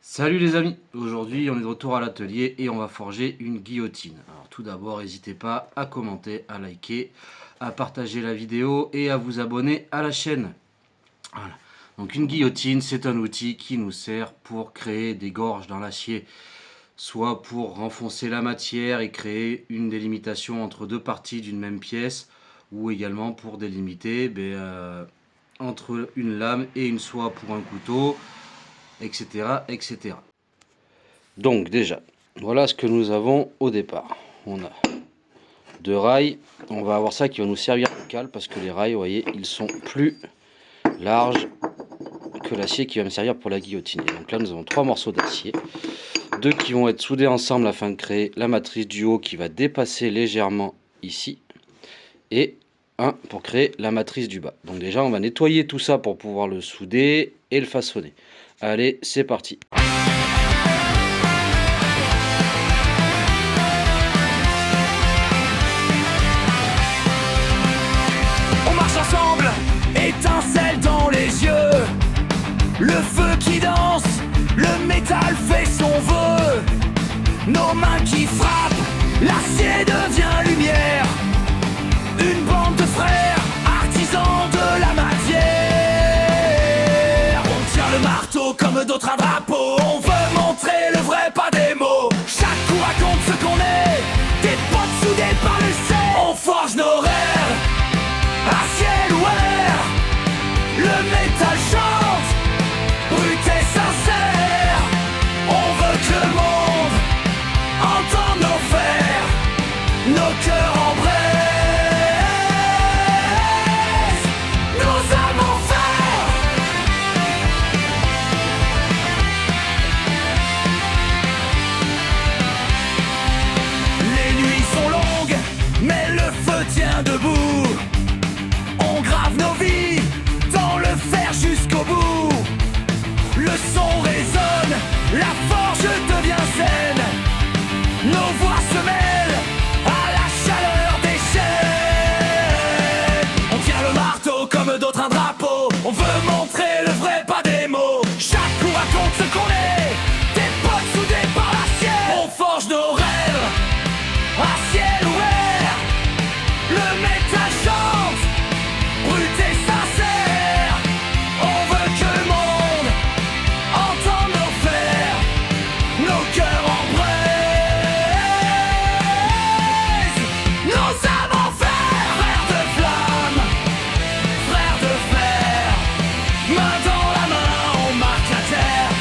Salut les amis, aujourd'hui on est de retour à l'atelier et on va forger une guillotine. Alors tout d'abord n'hésitez pas à commenter, à liker, à partager la vidéo et à vous abonner à la chaîne. Voilà. Donc une guillotine c'est un outil qui nous sert pour créer des gorges dans l'acier, soit pour renfoncer la matière et créer une délimitation entre deux parties d'une même pièce, ou également pour délimiter entre une lame et une soie pour un couteau, etc., etc. Donc déjà, voilà ce que nous avons au départ. On a deux rails. On va avoir ça qui va nous servir de cale parce que les rails, vous voyez, ils sont plus larges que l'acier qui va me servir pour la guillotine. Donc là, nous avons trois morceaux d'acier. Deux qui vont être soudés ensemble afin de créer la matrice du haut qui va dépasser légèrement ici. Et un pour créer la matrice du bas. Donc déjà, on va nettoyer tout ça pour pouvoir le souder et le façonner. Allez, c'est parti. On marche ensemble, étincelle dans les yeux. Le feu qui danse, le métal fait son vœu. Nos mains qui frappent, l'acier devient lumière. Une bande de frères, artisans de la matière. On tient le marteau comme d'autres un drapeau. On veut montrer le vrai, pas des mots. Chaque coup raconte ce qu'on est. Des potes soudés par le sel. On forge nos rêves à ciel ouvert. Le métal chante, brut et sincère. On veut que le monde entende nos fers, nos cœurs en braise, nos âmes en fer. Les nuits sont longues, mais le feu tient debout. On grave nos vies dans le fer jusqu'au bout. Le son résonne, la forge devient saine. Nos voix se mêlent à la chaleur des chaînes. On tient le marteau comme d'autres un drapeau. On veut montrer le vrai, pas des mots. Chaque coup raconte ce qu'on est. Des potes soudés par l'acier. On forge nos rêves à ciel ouvert. Le métal chante, brut et sincère. On veut que le monde entende nos fers, nos cœurs en braise, nos âmes en fer. Frères de flamme, frères de fer, main dans la main, on marque la terre.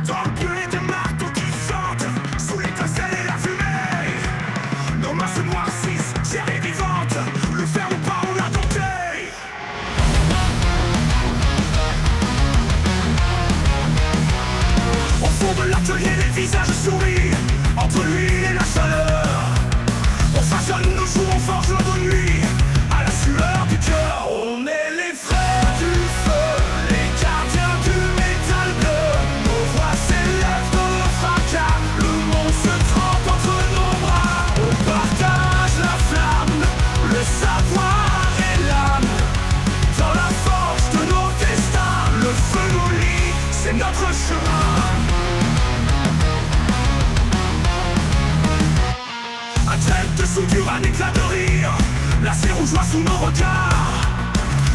Dans le bruit des marteaux qui chantent, sous l'étincelle et la fumée, nos mains se noircissent, chair et vivante, le fer ou pas on l'a dompté. Au fond de l'atelier les visages sourient, entre l'huile et la chaleur. On façonne nos jours, on forge nos nuits, à la sueur du cœur. On est les frères du feu, les gardiens du métal bleu. Nos voix s'élèvent dans le fracas, le monde se trempe entre nos bras. On partage la flamme, le savoir et l'âme. Dans la force de nos destins, le feu nous lie, c'est notre chemin. Un trait de soudure, un éclat de rire, l'acier rougeoie sous nos regards.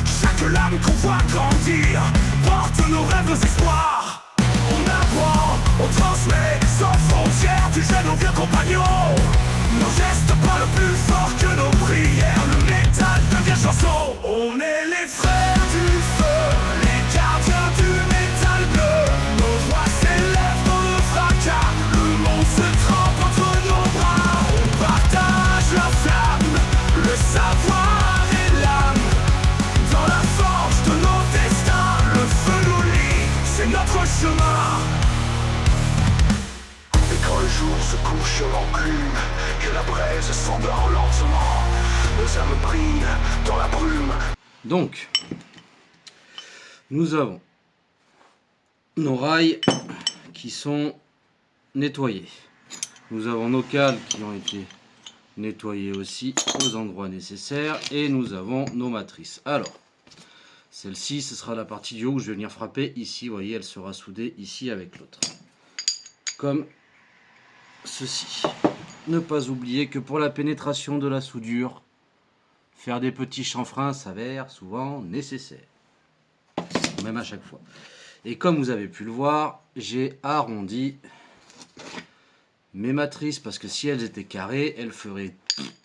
Chaque lame qu'on voit grandir porte nos rêves, nos espoirs. On apprend, on transmet, sans frontières, du jeune au vieux compagnon. Nos gestes parlent plus fort que nos prières, le métal devient chanson. On est les frères du feu, les gardiens du métal bleu. Nos voix s'élèvent dans le fracas, le monde se trempe entre nos bras. On partage la flamme, le savoir et l'âme. Dans la forge de nos destins, le feu nous lie, c'est notre chemin. Et quand le jour se couche l'enclume, que la braise s'endort lentement, nos âmes brillent dans la brume. Donc, nous avons nos rails qui sont nettoyés. Nous avons nos cales qui ont été nettoyées aussi aux endroits nécessaires. Et nous avons nos matrices. Alors, celle-ci, ce sera la partie du haut où je vais venir frapper ici. Vous voyez, elle sera soudée ici avec l'autre. Comme ceci. Ne pas oublier que pour la pénétration de la soudure, faire des petits chanfreins s'avère souvent nécessaire. Même à chaque fois. Et comme vous avez pu le voir, j'ai arrondi mes matrices parce que si elles étaient carrées, elles feraient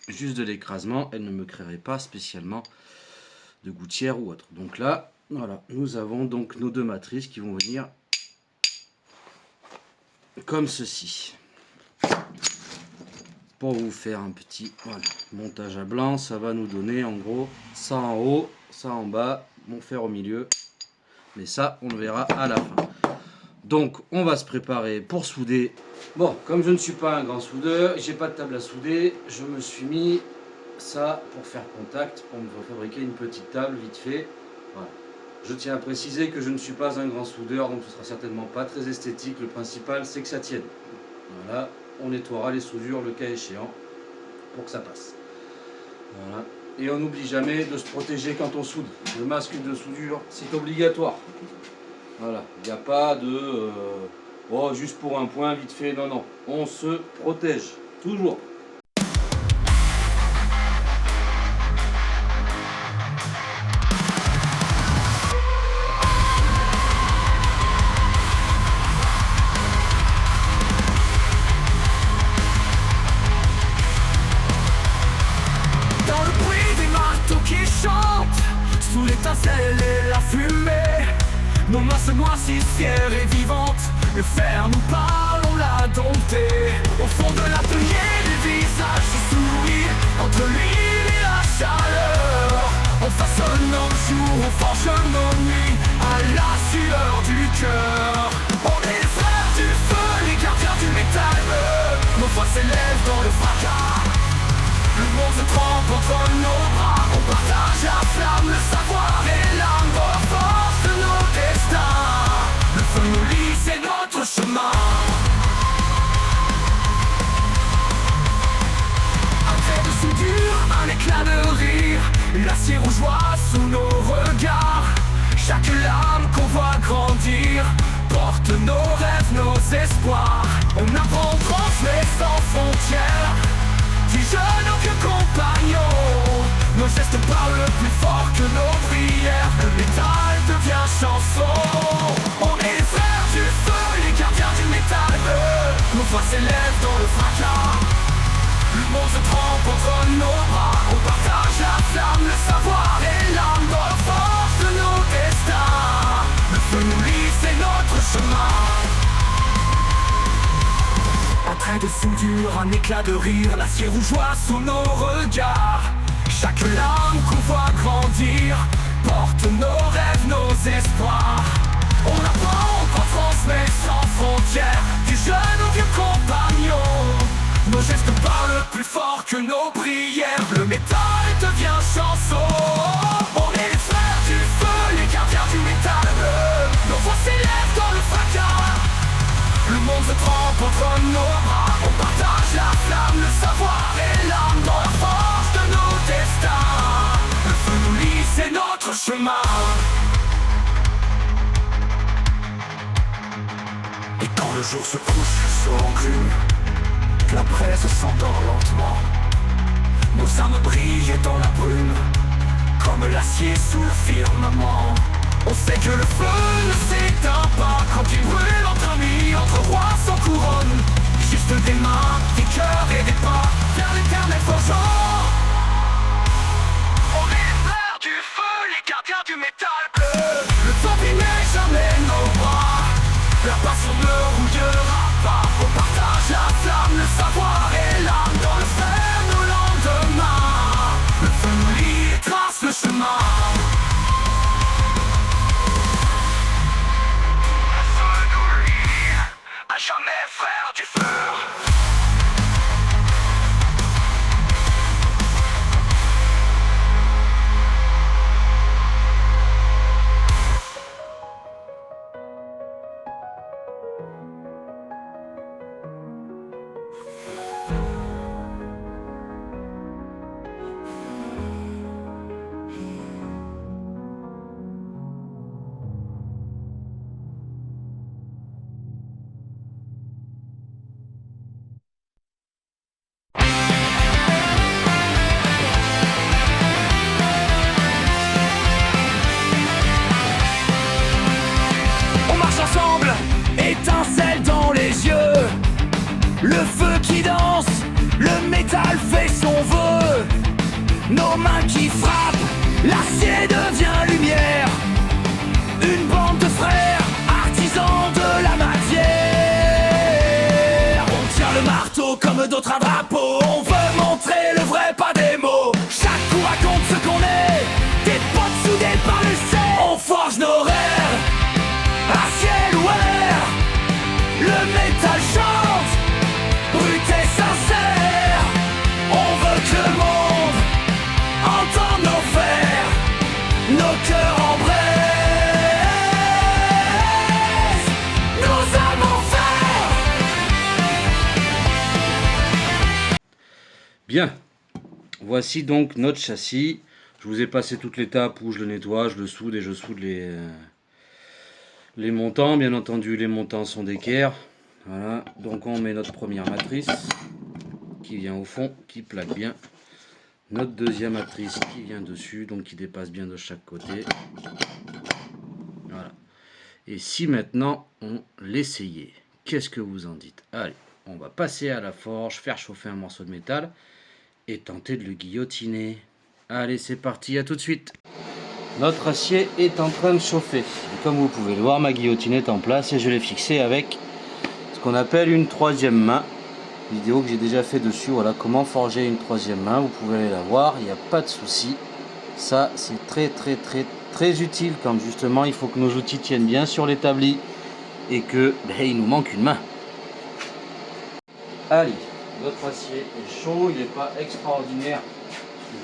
juste de l'écrasement. Elles ne me créeraient pas spécialement de gouttière ou autre. Donc là, voilà, nous avons donc nos deux matrices qui vont venir comme ceci. Pour vous faire un petit montage à blanc, ça va nous donner en gros ça en haut, ça en bas, mon fer au milieu. Mais ça, on le verra à la fin. Donc, on va se préparer pour souder. Bon, comme je ne suis pas un grand soudeur, j'ai pas de table à souder, je me suis mis ça pour faire contact, pour me fabriquer une petite table vite fait. Voilà. Je tiens à préciser que je ne suis pas un grand soudeur, donc ce sera certainement pas très esthétique. Le principal, c'est que ça tienne. Voilà, on nettoiera les soudures le cas échéant pour que ça passe. Voilà. Et on n'oublie jamais de se protéger quand on soude. Le masque de soudure, c'est obligatoire. Voilà, il n'y a pas de oh, juste pour un point, vite fait. Non, non, on se protège, toujours. Dans le bruit des marteaux qui chantent, sous l'étincelle et la fumée, nos mains se noircissent fières et vivantes. Le fer nous parle, on l'a dompté. Au fond de l'atelier, les visages se sourient. Entre l'huile et la chaleur, on façonne nos jours, on forge nos nuits à la sueur du cœur. On est les frères du feu, les gardiens du métal. Nos voix s'élèvent dans le fracas. Le monde se trempe entre nos bras. On partage la flamme, le savoir et l'amour, force de nos destins. Le feu nous lie, c'est notre chemin. Un trait de soudure, un éclat de rire, l'acier rougeoie sous nos regards. Chaque lame qu'on voit grandir porte nos rêves, nos espoirs. On apprend, transmet sans frontières, plus jeunes que compagnons. Nos gestes parlent plus fort que nos prières. Le métal devient chanson. On est les frères du feu, les gardiens du métal. Nos voix s'élèvent dans le fracas. Le monde se trempe entre nos bras. On partage la flamme, le savoir et l'âme dans la force de nos destins. Le feu nous lie, c'est notre chemin. Un trait de soudure, un éclat de rire, l'acier rougeoie sous nos regards. Chaque lame qu'on voit grandir porte nos rêves, nos espoirs. On apprend, on transmet sans frontières, du jeune au vieux compagnon. Nos gestes parlent plus fort que nos prières. Le métal devient chanson. On est les frères du feu, les gardiens du métal. Nos voix s'élèvent dans le fracas. Le monde se trempe entre nos bras. On partage la flamme, le savoir et l'âme dans la force de nos destins. Le feu nous lie, c'est notre chemin. Et quand le jour se couche sur l'enclume, la presse s'endort lentement. Nos âmes brillent dans la brume, comme l'acier sous le firmament. On sait que le feu ne s'éteint pas quand il brûle entre amis, entre rois sans couronne. Juste des mains, des cœurs et des pas vers l'éternel forgeant. On est les frères du feu, les gardiens du métal bleu. Le temps n'est jamais nos bras, la passion ne rouillera pas. On partage la flamme, le savoir et l'âme dans le fer nos lendemains. Le feu nous lie et trace le chemin. Jamais frère du feu. métal fait son vœu. Nos mains qui frappent, l'acier devient lumière. Une bande de frères, artisans de la matière. On tient le marteau comme d'autres un drapeau. On veut montrer le vrai, pas des mots. Chaque coup raconte ce qu'on est, des potes soudés par le sel. On forge nos rêves, à ciel ouvert. Le métal chante, brut et sincère. On veut que le monde entende nos fers, nos cœurs en braise, nos âmes en fer. Bien, voici donc notre châssis. Je vous ai passé toute l'étape où je le nettoie, je le soude et je soude les montants. Bien entendu, les montants sont d'équerre. Voilà, donc on met notre première matrice qui vient au fond, qui plaque bien. Notre deuxième matrice qui vient dessus, donc qui dépasse bien de chaque côté. Voilà. Et si maintenant on l'essayait, qu'est-ce que vous en dites? Allez, on va passer à la forge, faire chauffer un morceau de métal et tenter de le guillotiner. Allez, c'est parti, à tout de suite. Notre acier est en train de chauffer. Et comme vous pouvez le voir, ma guillotine est en place et je l'ai fixée avec ce qu'on appelle une troisième main. Vidéo que j'ai déjà fait dessus, voilà comment forger une troisième main. Vous pouvez aller la voir, il n'y a pas de souci. Ça, c'est très utile quand justement il faut que nos outils tiennent bien sur l'établi et que il nous manque une main. Allez, notre acier est chaud, il n'est pas extraordinaire.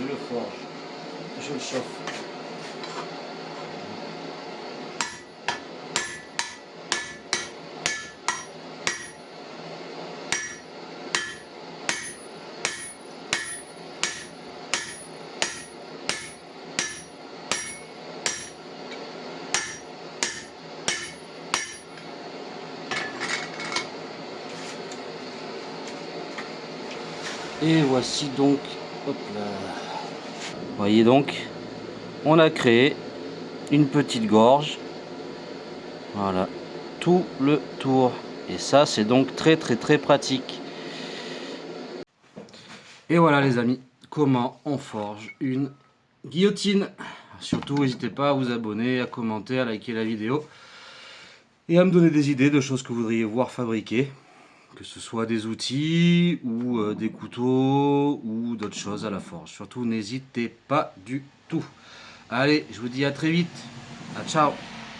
Je le forge, je le chauffe. Et voici donc, hop là. Vous voyez donc, on a créé une petite gorge. Voilà, tout le tour. Et ça, c'est donc très pratique. Et voilà les amis, comment on forge une guillotine. Surtout, n'hésitez pas à vous abonner, à commenter, à liker la vidéo. Et à me donner des idées de choses que vous voudriez voir fabriquer. Que ce soit des outils ou des couteaux ou d'autres choses à la forge. Surtout, n'hésitez pas du tout. Allez, je vous dis à très vite. Ciao.